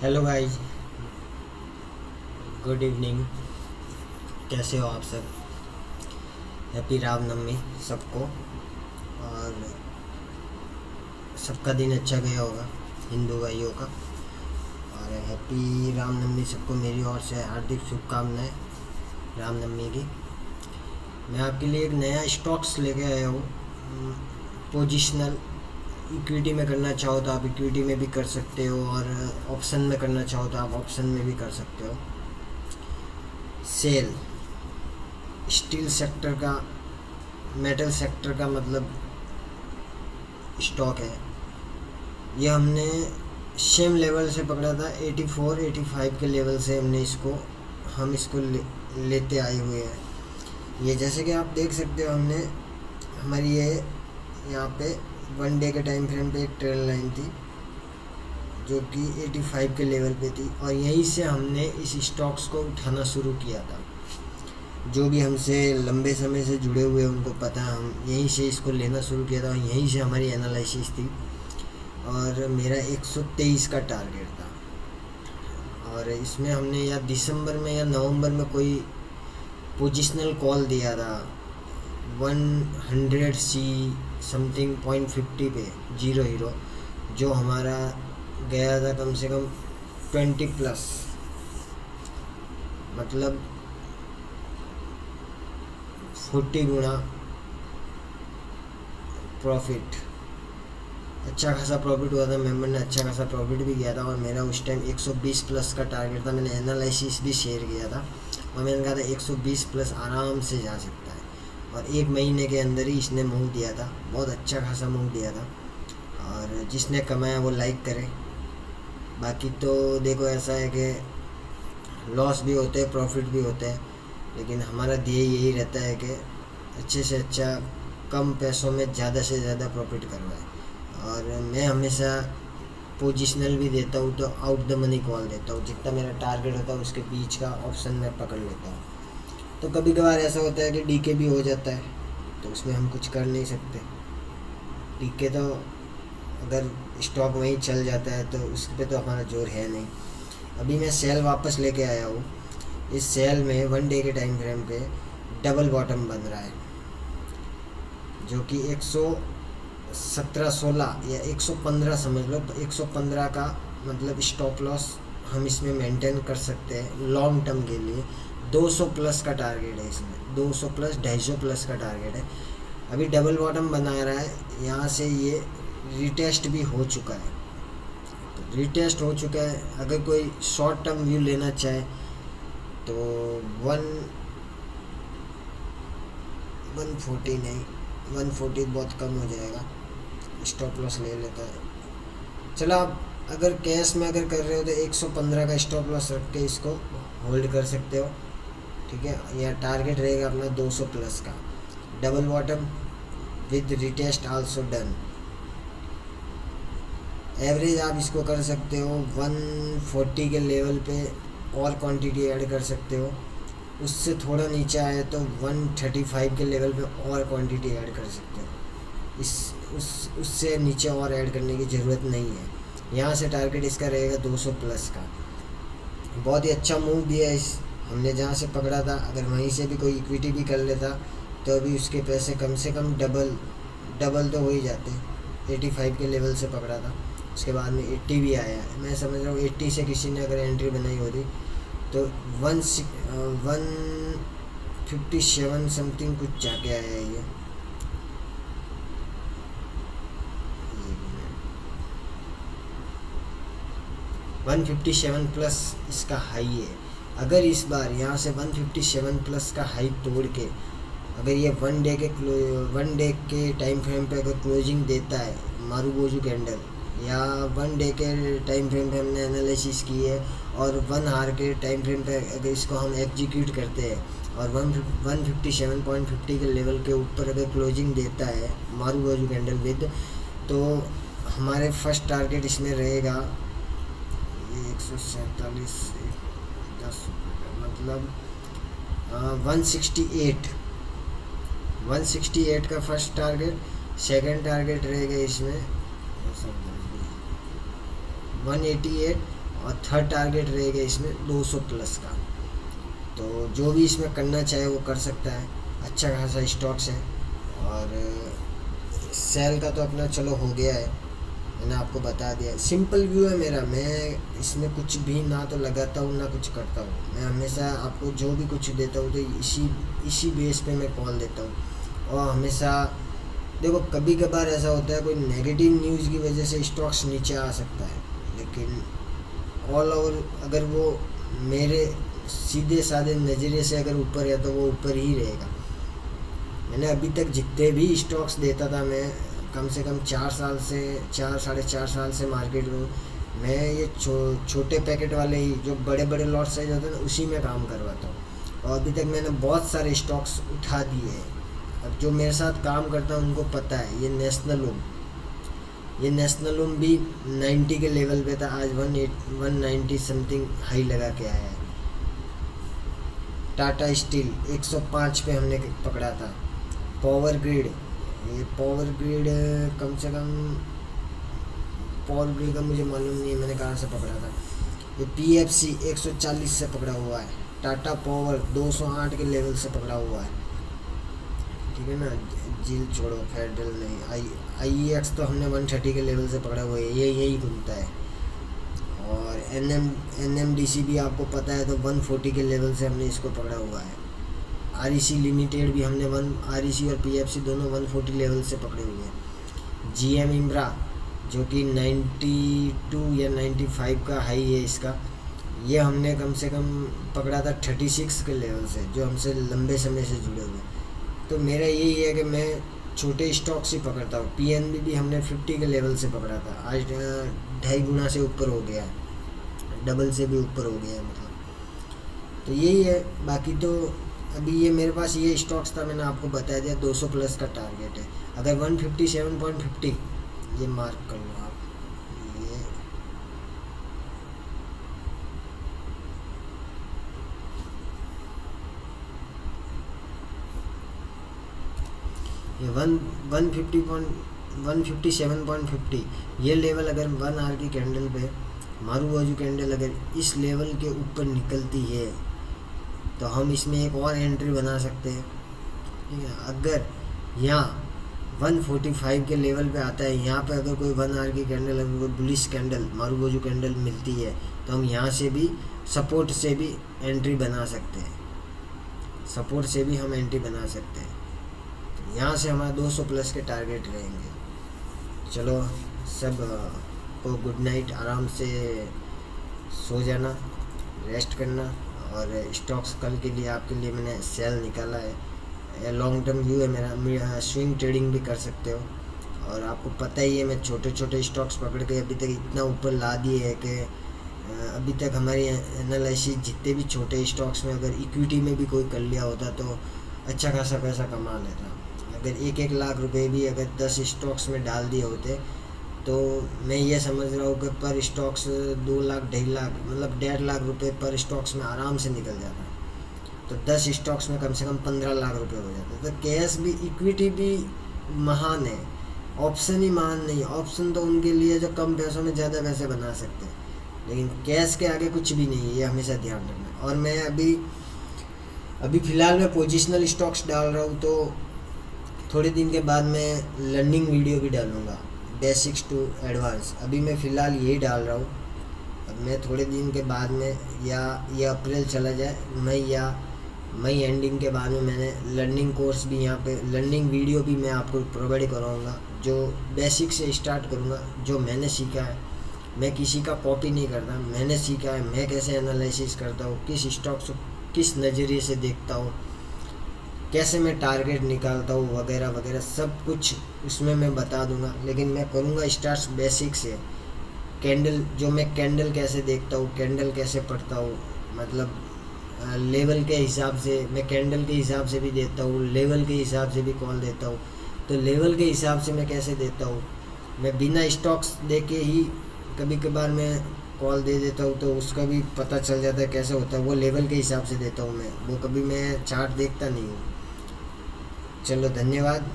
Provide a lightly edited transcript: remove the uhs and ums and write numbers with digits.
Hello guys, good evening. कैसे हो आप सब? हैप्पी रामनवमी सबको। और सबका दिन अच्छा गया होगा हिंदू भाइयों का। और हैप्पी रामनवमी सबको मेरी ओर से हार्दिक शुभकामनाएं रामनवमी की। मैं आपके लिए एक नया स्टॉक्स लेके आया हूँ। पोजिशनल इक्विटी में करना चाहो तो आप इक्विटी में भी कर सकते हो, और ऑप्शन में करना चाहो तो आप ऑप्शन में भी कर सकते हो। सेल स्टील सेक्टर का, मेटल सेक्टर का मतलब स्टॉक है। ये हमने सेम लेवल से पकड़ा था, 84 85 के लेवल से हम इसको लेते आए हुए हैं। ये जैसे कि आप देख सकते हो, हमने हमारी ये यहाँ पे 1 डे के टाइम फ्रेम पे एक ट्रेल लाइन थी जो कि 85 के लेवल पे थी, और यहीं से हमने इस स्टॉक्स को उठाना शुरू किया था। जो भी हमसे लंबे समय से जुड़े हुए उनको पता है, हम यहीं से इसको लेना शुरू किया था और यहीं से हमारी एनालिसिस थी। और मेरा 123 का टारगेट था, और इसमें हमने या दिसंबर में या नवंबर में कोई पोजिशनल कॉल दिया था 100 सी समथिंग 0.50 पे 0 जो हमारा गया था कम से कम 20 प्लस, मतलब 40 गुना प्रॉफिट। अच्छा खासा प्रॉफिट हुआ था, मेंबर ने अच्छा खासा प्रॉफिट भी किया था। और मेरा उस टाइम 120 प्लस का टारगेट था। मैंने एनालिसिस भी शेयर किया था और मैंने कहा था 120 प्लस आराम से जा सकता है, और 1 महीने के अंदर ही इसने मूव दिया था, बहुत अच्छा खासा मूव दिया था। और जिसने कमाया वो लाइक करे। बाकी तो देखो, ऐसा है कि लॉस भी होते हैं, प्रॉफिट भी होते हैं, लेकिन हमारा ध्येय यही रहता है कि अच्छे से अच्छा, कम पैसों में ज़्यादा से ज़्यादा प्रॉफिट करवाए। और मैं हमेशा पोजिशनल भी देता हूँ तो आउट द मनी कॉल देता हूँ। जितना मेरा टारगेट होता है उसके बीच का ऑप्शन मैं पकड़ लेता हूँ। तो कभी कभार ऐसा होता है कि डीके भी हो जाता है, तो उसमें हम कुछ कर नहीं सकते। डीके तो अगर स्टॉक वहीं चल जाता है तो उस पर तो हमारा जोर है नहीं। अभी मैं सेल वापस लेके आया हूँ। इस सेल में 1 डे के टाइम फ्रेम पे डबल बॉटम बन रहा है, जो कि 117-16 या 115 समझ लो। 115 का मतलब स्टॉप लॉस हम इसमें मेंटेन कर सकते हैं लॉन्ग टर्म के लिए। 200 प्लस का टारगेट है इसमें, 200 प्लस 250 प्लस का टारगेट है। अभी डबल बॉटम बना रहा है, यहाँ से ये रिटेस्ट भी हो चुका है। तो रिटेस्ट हो चुका है, अगर कोई शॉर्ट टर्म व्यू लेना चाहे तो 140 नहीं, 140 बहुत कम हो जाएगा, स्टॉप लॉस ले लेता है। चलो, आप अगर कैश में अगर कर रहे हो तो 115 का स्टॉप लॉस रख के इसको होल्ड कर सकते हो, ठीक है। या टारगेट रहेगा अपना 200 प्लस का। Double bottom with retest also done. Average आप इसको कर सकते हो 140 के लेवल पे, और क्वांटिटी ऐड कर सकते हो। उससे थोड़ा नीचे आए तो 135 के लेवल पे और क्वांटिटी ऐड कर सकते हो। उससे नीचे और ऐड करने की ज़रूरत नहीं है। यहाँ से टारगेट इसका रहेगा 200 प्लस का। बहुत ही अच्छा मूव दिया इस हमने जहाँ से पकड़ा था। अगर वहीं से भी कोई इक्विटी भी कर लेता तो अभी उसके पैसे कम से कम डबल तो हो ही जाते। 85 के लेवल से पकड़ा था, उसके बाद में 80 भी आया है। मैं समझ रहा हूँ 80 से किसी ने अगर एंट्री बनाई होती तो 157 समथिंग कुछ जाके आया है ये। 157 प्लस इसका हाई है। अगर इस बार यहाँ से 157 प्लस का हाई तोड़ के अगर ये 1 डे के टाइम फ्रेम पे अगर क्लोजिंग देता है मारूबोजू कैंडल, या 1 डे के टाइम फ्रेम पे हमने एनालिसिस की है, और 1 आवर के टाइम फ्रेम पे अगर इसको हम एग्जीक्यूट करते हैं और 157.50 के लेवल के ऊपर अगर क्लोजिंग देता है मारूबोजू कैंडल विद, तो हमारे फर्स्ट टारगेट इसमें रहेगा 147, 10 मतलब 168 का फर्स्ट टारगेट। सेकंड टारगेट रहेगा इसमें 188, और थर्ड टारगेट रहेगा इसमें 200 प्लस का। तो जो भी इसमें करना चाहे वो कर सकता है, अच्छा खासा स्टॉक्स है। और सेल का तो अपना चलो हो गया है, मैंने आपको बता दिया। सिंपल व्यू है मेरा, मैं इसमें कुछ भी ना तो लगाता हूँ ना कुछ करता हूँ। मैं हमेशा आपको जो भी कुछ देता हूँ तो इसी बेस पे मैं कॉल देता हूँ। और हमेशा देखो, कभी कभार ऐसा होता है कोई नेगेटिव न्यूज़ की वजह से स्टॉक्स नीचे आ सकता है, लेकिन ऑल ओवर अगर वो मेरे सीधे साधे नज़रिए से अगर ऊपर है तो वो ऊपर ही रहेगा। मैंने अभी तक जितने भी स्टॉक्स देता था, मैं कम से कम 4 साढ़े 4 साल से मार्केट में मैं ये छोटे पैकेट वाले ही जो बड़े बड़े लॉट साइज होते हैं ना, उसी में काम करवाता हूँ। और अभी तक मैंने बहुत सारे स्टॉक्स उठा दिए हैं। अब जो मेरे साथ काम करता है उनको पता है, ये नेशनल लूम भी 90 के लेवल पे था, आज 190 समथिंग हाई लगा के आया है। टाटा स्टील 105 पे हमने पकड़ा था। पावर ग्रिड कम से कम, पावर ग्रिड का मुझे मालूम नहीं है मैंने कहाँ से पकड़ा था। ये PFC 140 से पकड़ा हुआ है। टाटा पावर 208 के लेवल से पकड़ा हुआ है, ठीक है ना। जील छोड़ो, फेडरल नहीं, IEX तो हमने 130 के लेवल से पकड़ा हुआ है, यही घूमता है। और NMDC भी आपको पता है तो 140 के लेवल से हमने इसको पकड़ा हुआ है। REC लिमिटेड भी हमने REC और PFC दोनों 140 लेवल से पकड़े हुए हैं। GM इंब्रा जो कि 92 या 95 का हाई है इसका, ये हमने कम से कम पकड़ा था 36 के लेवल से, जो हमसे लंबे समय से जुड़े हुए। तो मेरा यही है कि मैं छोटे स्टॉक्स ही पकड़ता हूँ। PNB भी हमने 50 के लेवल से पकड़ा था, आज 2.5 गुना से ऊपर हो गया है, डबल से भी ऊपर हो गया है मतलब। तो यही है, बाकी तो अभी ये मेरे पास ये स्टॉक्स था, मैंने आपको बता दिया। 200 प्लस का टारगेट है। अगर 157.50 ये मार्क कर लो आप, ये 157.50 ये लेवल अगर 1 आवर की कैंडल पे मारू बाजू कैंडल अगर इस लेवल के ऊपर निकलती है तो हम इसमें एक और एंट्री बना सकते हैं, ठीक है। अगर यहाँ 145 के लेवल पे आता है, यहाँ पे अगर कोई 1 आवर की कैंडल, अगर कोई बुलिश कैंडल मारू बाजू कैंडल मिलती है तो हम यहाँ से भी सपोर्ट से भी एंट्री बना सकते हैं, यहाँ से हमारा 200 प्लस के टारगेट रहेंगे। चलो सब को गुड नाइट, आराम से सो जाना, रेस्ट करना। और स्टॉक्स कल के लिए आपके लिए मैंने सेल निकाला है। लॉन्ग टर्म व्यू है मेरा, स्विंग ट्रेडिंग भी कर सकते हो। और आपको पता ही है मैं छोटे छोटे स्टॉक्स पकड़ के अभी तक इतना ऊपर ला दिए है कि अभी तक हमारी एनालिसिस जितने भी छोटे स्टॉक्स में अगर इक्विटी में भी कोई कर लिया होता तो अच्छा खासा पैसा कमा लेता। अगर 1-1 लाख रुपए भी अगर 10 स्टॉक्स में डाल दिए होते तो मैं ये समझ रहा हूँ कि पर स्टॉक्स 2 लाख 2.5 लाख मतलब 1.5 लाख रुपए पर स्टॉक्स में आराम से निकल जाता। तो 10 स्टॉक्स में कम से कम 15 लाख रुपए हो जाते। तो कैश भी, इक्विटी भी महान है, ऑप्शन ही महान नहीं। ऑप्शन तो उनके लिए जो कम पैसों में ज़्यादा पैसे बना सकते हैं, लेकिन कैश के आगे कुछ भी नहीं है, ये हमेशा ध्यान रखना। और मैं अभी फ़िलहाल मैं पोजिशनल स्टॉक्स डाल रहा हूँ, तो थोड़े दिन के बाद मैं लर्निंग वीडियो भी डालूँगा, बेसिक्स टू एडवांस। अभी मैं फ़िलहाल यही डाल रहा हूँ। अब मैं थोड़े दिन के बाद में, या ये अप्रैल चला जाए, मई एंडिंग के बाद में मैंने लर्निंग कोर्स भी यहाँ पे, लर्निंग वीडियो भी मैं आपको प्रोवाइड कराऊँगा, जो बेसिक से स्टार्ट करूँगा। जो मैंने सीखा है, मैं किसी का कॉपी नहीं करता, मैंने सीखा है, मैं कैसे एनालिसिस करता हूँ, किस स्टॉक्स को किस नज़रिए से देखता हूँ, कैसे मैं टारगेट निकालता हूँ, वगैरह वगैरह सब कुछ उसमें मैं बता दूंगा। लेकिन मैं करूँगा स्टार्ट बेसिक से। कैंडल कैसे देखता हूँ, कैंडल कैसे पढ़ता हूँ, मतलब लेवल के हिसाब से मैं कैंडल के हिसाब से भी देता हूँ, लेवल के हिसाब से भी कॉल देता हूँ। तो लेवल के हिसाब से मैं कैसे देता हूँ, मैं बिना स्टॉक्स देके ही कभी कभार मैं कॉल दे देता हूँ, तो उसका भी पता चल जाता है कैसे होता है। वो लेवल के हिसाब से देता हूँ मैं, वो कभी मैं चार्ट देखता नहीं हूँ। चलो धन्यवाद।